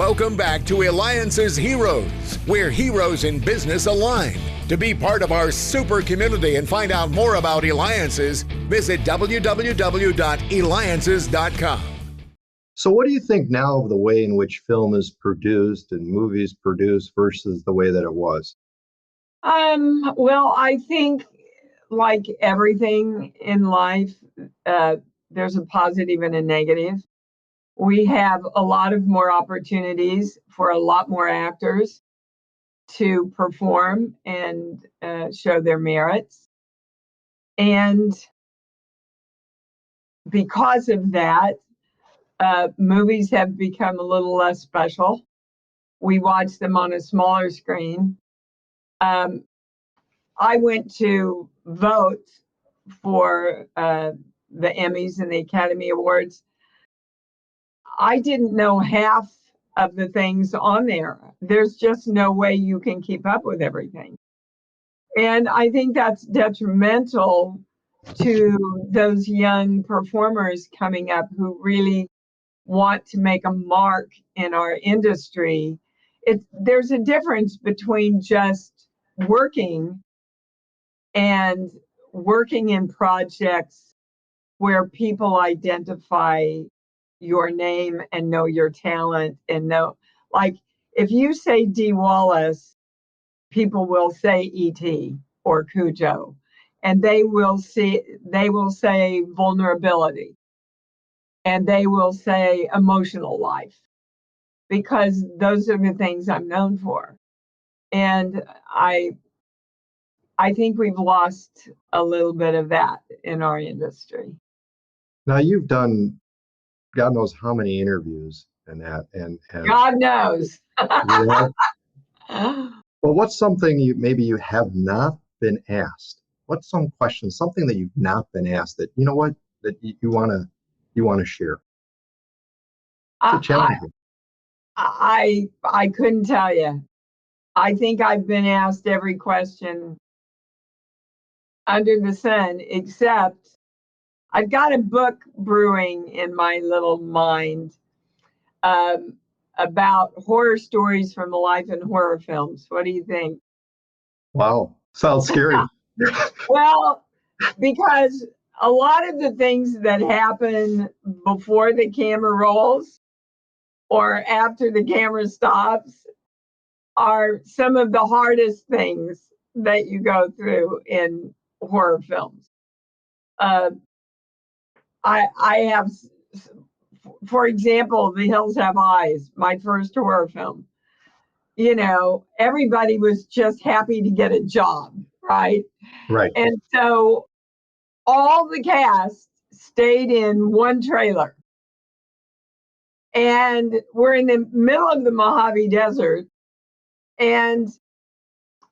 Welcome back to Eliances Heroes, where heroes in business align. To be part of our super community and find out more about Eliances, visit www.Eliances.com. So what do you think now of the way in which film is produced and movies produced versus the way that it was? Well, I think like everything in life, there's a positive and a negative. We have a lot of more opportunities for a lot more actors to perform and show their merits. And because of that, movies have become a little less special. We watch them on a smaller screen. I went to vote for the Emmys and the Academy Awards. I didn't know half of the things on there. There's just no way you can keep up with everything. And I think that's detrimental to those young performers coming up who really want to make a mark in our industry. There's a difference between just working and working in projects where people identify your name and know your talent and know, like, if you say Dee Wallace, people will say ET or Cujo, and they will say vulnerability, and they will say emotional life, because those are the things I'm known for. And I think we've lost a little bit of that in our industry. Now you've done God knows how many interviews and that, and God knows. Yeah. Well, what's something you have not been asked? What's some question, something that you've not been asked that you know what that you want to share? It's challenging. I couldn't tell you. I think I've been asked every question under the sun, except I've got a book brewing in my little mind about horror stories from the life in horror films. What do you think? Wow, sounds scary. Well, because a lot of the things that happen before the camera rolls or after the camera stops are some of the hardest things that you go through in horror films. I have, for example, The Hills Have Eyes, my first horror film. You know, everybody was just happy to get a job, right? Right. And so all the cast stayed in one trailer. And we're in the middle of the Mojave Desert. And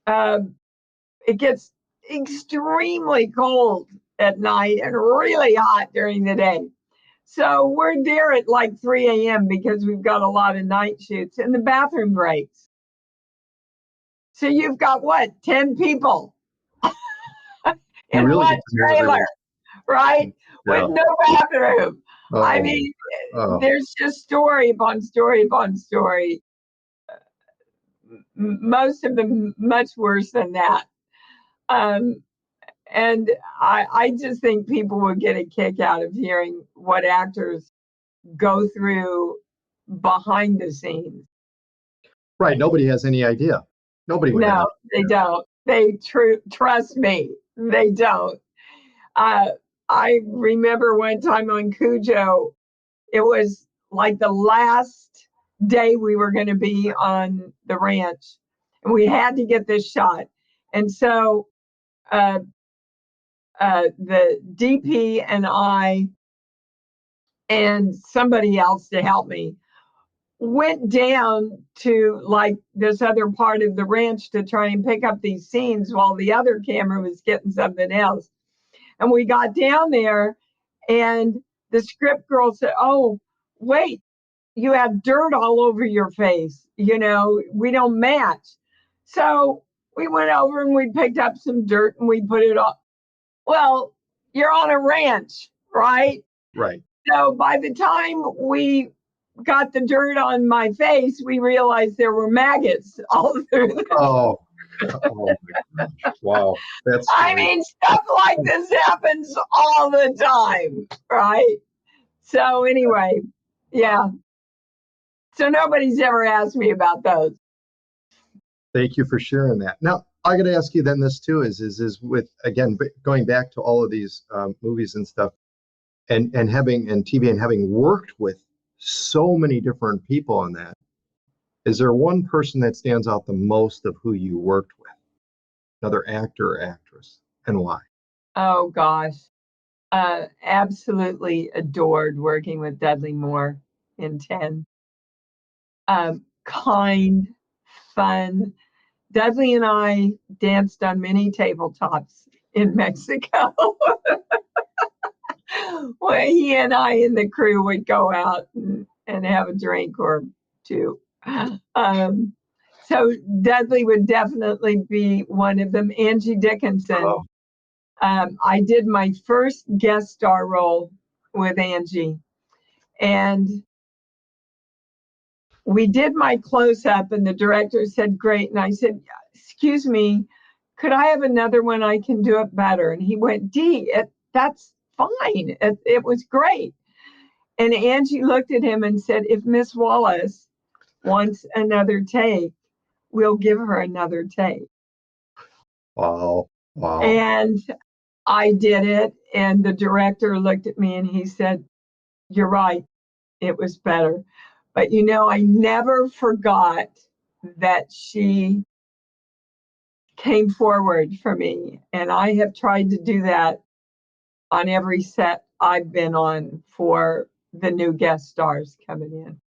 it gets extremely cold at night and really hot during the day. So we're there at like 3 a.m. because we've got a lot of night shoots, and the bathroom breaks. So you've got what, 10 people in really one trailer, right? Yeah. With no bathroom. Oh. I mean, there's just story upon story upon story. Most of them much worse than that. And I just think people would get a kick out of hearing what actors go through behind the scenes. Right. Nobody has any idea. Nobody would. No, they don't. They trust me. They don't. I remember one time on Cujo, it was like the last day we were going to be on the ranch, and we had to get this shot. And so the DP and I and somebody else to help me went down to like this other part of the ranch to try and pick up these scenes while the other camera was getting something else. And we got down there and the script girl said, "Oh, wait, you have dirt all over your face. You know, we don't match." So we went over and we picked up some dirt and we put it on. Well, you're on a ranch, right? Right. So by the time we got the dirt on my face, we realized there were maggots all through the Oh, oh my gosh. Wow. That's I great. mean, stuff like this happens all the time, right? So anyway, yeah. So nobody's ever asked me about those. Thank you for sharing that. Now, I got to ask you then this too is with, again, going back to all of these movies and stuff and having and TV and having worked with so many different people on that, is there one person that stands out the most of who you worked with? Another actor or actress, and why? Oh gosh. Absolutely adored working with Dudley Moore in 10. Kind, fun. Dudley and I danced on many tabletops in Mexico. Where he and I and the crew would go out and have a drink or two. So Dudley would definitely be one of them. Angie Dickinson. Oh, I did my first guest star role with Angie, and we did my close up, and the director said, "Great." And I said, "Excuse me, could I have another one? I can do it better." And he went, "Dee, that's fine. It was great." And Angie looked at him and said, "If Miss Wallace wants another take, we'll give her another take." wow, wow. And I did it. And the director looked at me and he said, "You're right. It was better." But I never forgot that she came forward for me. And I have tried to do that on every set I've been on for the new guest stars coming in.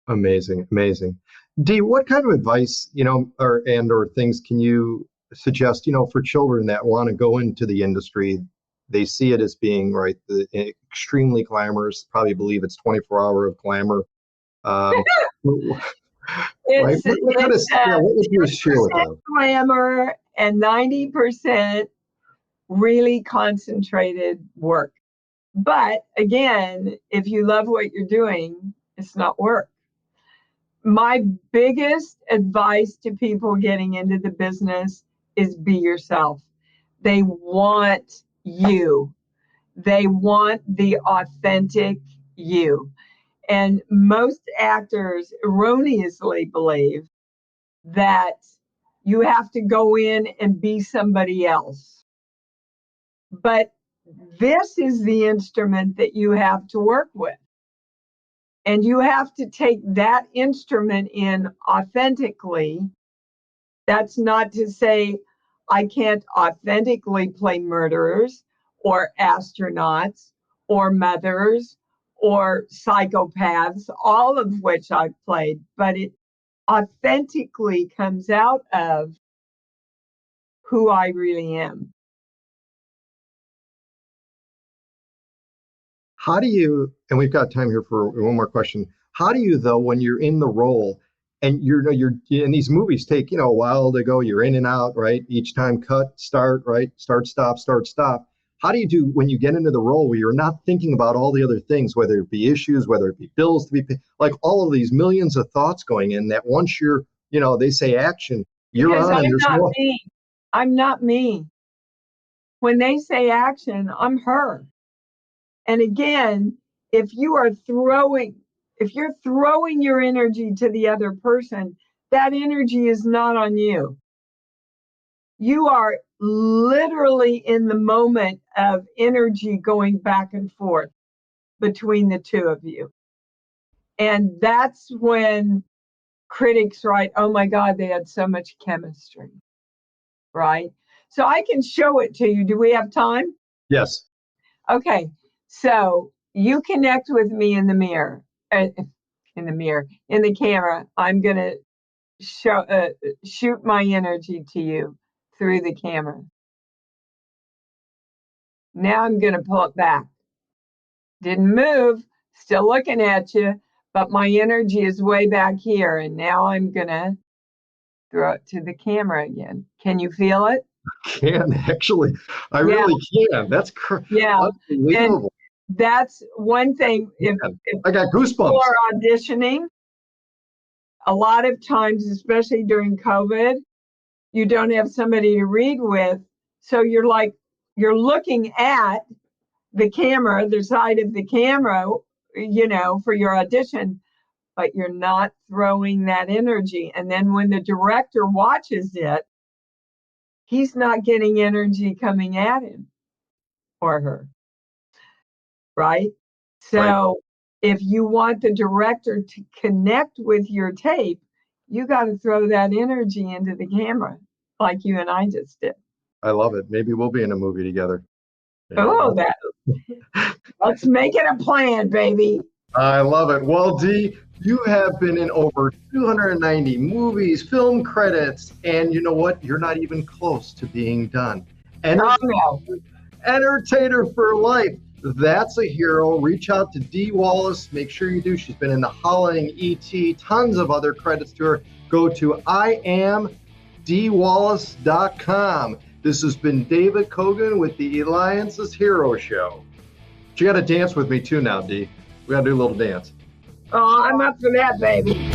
Amazing, amazing. Dee, what kind of advice, or things can you suggest, for children that want to go into the industry? They see it as being right, extremely glamorous. Probably believe it's 24-hour of glamour. Right? It's What would you share with them? glamour and 90% really concentrated work. But again, if you love what you're doing, it's not work. My biggest advice to people getting into the business is be yourself. They want you. They want the authentic you. And most actors erroneously believe that you have to go in and be somebody else. But this is the instrument that you have to work with. And you have to take that instrument in authentically. That's not to say I can't authentically play murderers or astronauts or mothers or psychopaths, all of which I've played, but it authentically comes out of who I really am. How do you, and we've got time here for one more question. How do you, though, when you're in the role and you're in these movies take, a while to go, you're in and out, right? Each time cut, start, right? Start, stop, start, stop. How do you do when you get into the role where you're not thinking about all the other things, whether it be issues, whether it be bills to be paid, like all of these millions of thoughts going in that once you're, they say action, you're Because on and I'm there's not more. me. I'm not me. When they say action, I'm her. And again, if you're throwing your energy to the other person, that energy is not on you. You are literally in the moment of energy going back and forth between the two of you. And that's when critics write, "Oh my God, they had so much chemistry," right? So I can show it to you. Do we have time? Yes. Okay. So you connect with me in the mirror, in the camera. I'm going to shoot my energy to you through the camera. Now I'm going to pull it back. Didn't move, still looking at you, but my energy is way back here. And now I'm going to throw it to the camera again. Can you feel it? Can actually, I really can. That's Yeah. unbelievable. That's one thing. If I got people goosebumps. are auditioning, a lot of times, especially during COVID, you don't have somebody to read with. So you're looking at the camera, the side of the camera, for your audition, but you're not throwing that energy. And then when the director watches it, he's not getting energy coming at him or her. Right? So Right. if you want the director to connect with your tape, you got to throw that energy into the camera like you and I just did. I love it. Maybe we'll be in a movie together. Oh, let's make it a plan, baby. I love it. Well, Dee, you have been in over 290 movies, film credits, and you know what? You're not even close to being done. Entertainer for life. That's a hero. Reach out to Dee Wallace. Make sure you do. She's been in The Howling, ET, tons of other credits to her. Go to IamDeeWallace.com. This has been David Kogan with the Eliances Hero Show. You got to dance with me too now, Dee. We got to do a little dance. Oh, I'm up for that, baby.